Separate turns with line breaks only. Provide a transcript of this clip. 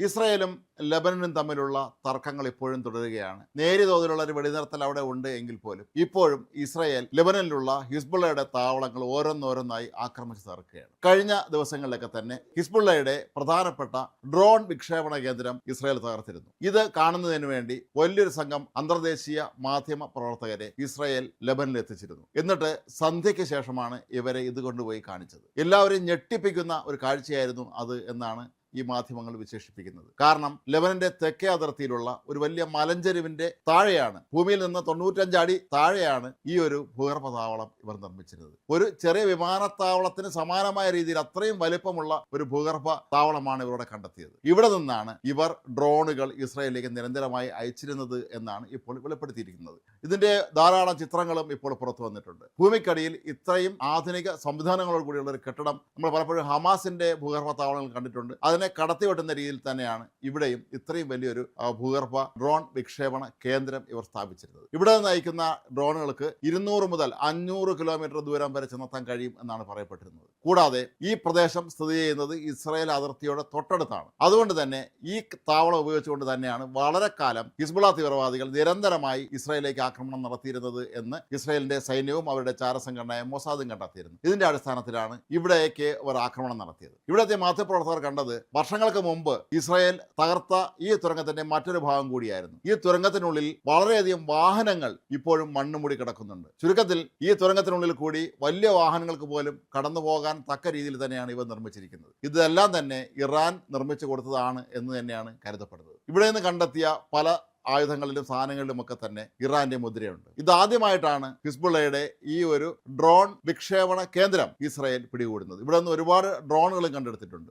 ഇസ്രയേലും ലെബനനും തമ്മിലുള്ള തർക്കങ്ങൾ ഇപ്പോഴും തുടരുകയാണ്. നേരിയ തോതിലുള്ള ഒരു വെടിനിർത്തൽ അവിടെ ഉണ്ട് എങ്കിൽ പോലും ഇപ്പോഴും ഇസ്രയേൽ ലെബനനിലുള്ള ഹിസ്ബുള്ളയുടെ താവളങ്ങൾ ഓരോന്നോരോന്നായി ആക്രമിച്ച് തകർക്കുകയാണ്. കഴിഞ്ഞ ദിവസങ്ങളിലൊക്കെ തന്നെ ഹിസ്ബുള്ളയുടെ പ്രധാനപ്പെട്ട ഡ്രോൺ വിക്ഷേപണ കേന്ദ്രം ഇസ്രയേൽ തകർത്തിരുന്നു. ഇത് കാണുന്നതിന് വേണ്ടി വലിയൊരു സംഘം അന്തർദേശീയ മാധ്യമ പ്രവർത്തകരെ ഇസ്രയേൽ ലെബനിൽ എത്തിച്ചിരുന്നു. എന്നിട്ട് സന്ധ്യയ്ക്ക് ശേഷമാണ് ഇവരെ ഇത് കൊണ്ടുപോയി കാണിച്ചത്. എല്ലാവരെയും ഞെട്ടിപ്പിക്കുന്ന ഒരു കാഴ്ചയായിരുന്നു അത് എന്നാണ് ഈ മാധ്യമങ്ങൾ വിശേഷിപ്പിക്കുന്നത്. കാരണം ലെബനന്റെ തെക്കേ അതിർത്തിയിലുള്ള ഒരു വലിയ മലഞ്ചെരുവിന്റെ താഴെയാണ്, ഭൂമിയിൽ നിന്ന് 95 അടി താഴെയാണ് ഈ ഒരു ഭൂഗർഭ താവളം ഇവർ നിർമ്മിച്ചിരുന്നത്. ഒരു ചെറിയ വിമാനത്താവളത്തിന് സമാനമായ രീതിയിൽ അത്രയും വലിപ്പമുള്ള ഒരു ഭൂഗർഭ താവളമാണ് ഇവരുടെ കണ്ടെത്തിയത്. ഇവിടെ നിന്നാണ് ഇവർ ഡ്രോണുകൾ ഇസ്രായേലിലേക്ക് നിരന്തരമായി അയച്ചിരുന്നത് എന്നാണ് ഇപ്പോൾ വെളിപ്പെടുത്തിയിരിക്കുന്നത്. ഇതിന്റെ ധാരാളം ചിത്രങ്ങളും ഇപ്പോൾ പുറത്തു വന്നിട്ടുണ്ട്. ഭൂമിക്കടിയിൽ ഇത്രയും ആധുനിക സംവിധാനങ്ങളോട് കൂടിയുള്ള ഒരു കെട്ടിടം നമ്മൾ പലപ്പോഴും ഹമാസിന്റെ ഭൂഗർഭ താവളങ്ങൾ കണ്ടിട്ടുണ്ട്. അതിനെ കടത്തിവെട്ടുന്ന രീതിയിൽ തന്നെയാണ് ഇവിടെയും ഇത്രയും വലിയൊരു ഭൂഗർഭ ഡ്രോൺ വിക്ഷേപണ കേന്ദ്രം ഇവർ സ്ഥാപിച്ചിരുന്നത്. ഇവിടെ നിന്ന് അയക്കുന്ന ഡ്രോണുകൾക്ക് 200 മുതൽ 500 കിലോമീറ്റർ ദൂരം വരെ ചെന്നെത്താൻ കഴിയും എന്നാണ് പറയപ്പെട്ടിരുന്നത്. കൂടാതെ ഈ പ്രദേശം സ്ഥിതി ചെയ്യുന്നത് ഇസ്രായേൽ അതിർത്തിയോട് തൊട്ടടുത്താണ്. അതുകൊണ്ട് തന്നെ ഈ താവളം ഉപയോഗിച്ചുകൊണ്ട് തന്നെയാണ് വളരെ കാലം ഹിസ്ബുള്ള തീവ്രവാദികൾ നിരന്തരമായി ഇസ്രായേലിലേക്ക് ആക്രമണം നടത്തിയിരുന്നത് എന്ന് ഇസ്രായേലിന്റെ സൈന്യവും അവരുടെ ചാരസംഘടനയായ മൊസാദും കണ്ടെത്തിയിരുന്നു. ഇതിന്റെ അടിസ്ഥാനത്തിലാണ് ഇവിടേക്ക് അവർ ആക്രമണം നടത്തിയത്. ഇവിടുത്തെ മാധ്യമപ്രവർത്തകർ കണ്ടത് വർഷങ്ങൾക്ക് മുമ്പ് ഇസ്രായേൽ തകർത്ത ഈ തുരങ്കത്തിന്റെ മറ്റൊരു ഭാഗം കൂടിയായിരുന്നു. ഈ തുരങ്കത്തിനുള്ളിൽ വളരെയധികം വാഹനങ്ങൾ ഇപ്പോഴും മണ്ണുമൂടി കിടക്കുന്നുണ്ട്. ചുരുക്കത്തിൽ ഈ തുരങ്കത്തിനുള്ളിൽ കൂടി വലിയ വാഹനങ്ങൾക്ക് പോലും കടന്നു പോകാൻ തക്ക രീതിയിൽ തന്നെയാണ് ഇവ നിർമ്മിച്ചിരിക്കുന്നത്. ഇതെല്ലാം തന്നെ ഇറാൻ നിർമ്മിച്ചു കൊടുത്തതാണ് എന്ന് തന്നെയാണ് കരുതപ്പെടുന്നത്. ഇവിടെ നിന്ന് കണ്ടെത്തിയ പല ആയുധങ്ങളിലും സാധനങ്ങളിലുമൊക്കെ തന്നെ ഇറാന്റെ മുദ്രയുണ്ട്. ഇതാദ്യമായിട്ടാണ് ഹിസ്ബുള്ളയുടെ ഈ ഒരു ഡ്രോൺ വിക്ഷേപണ കേന്ദ്രം ഇസ്രായേൽ പിടികൂടുന്നത്. ഇവിടെ നിന്ന് ഒരുപാട് ഡ്രോണുകളും കണ്ടെടുത്തിട്ടുണ്ട്.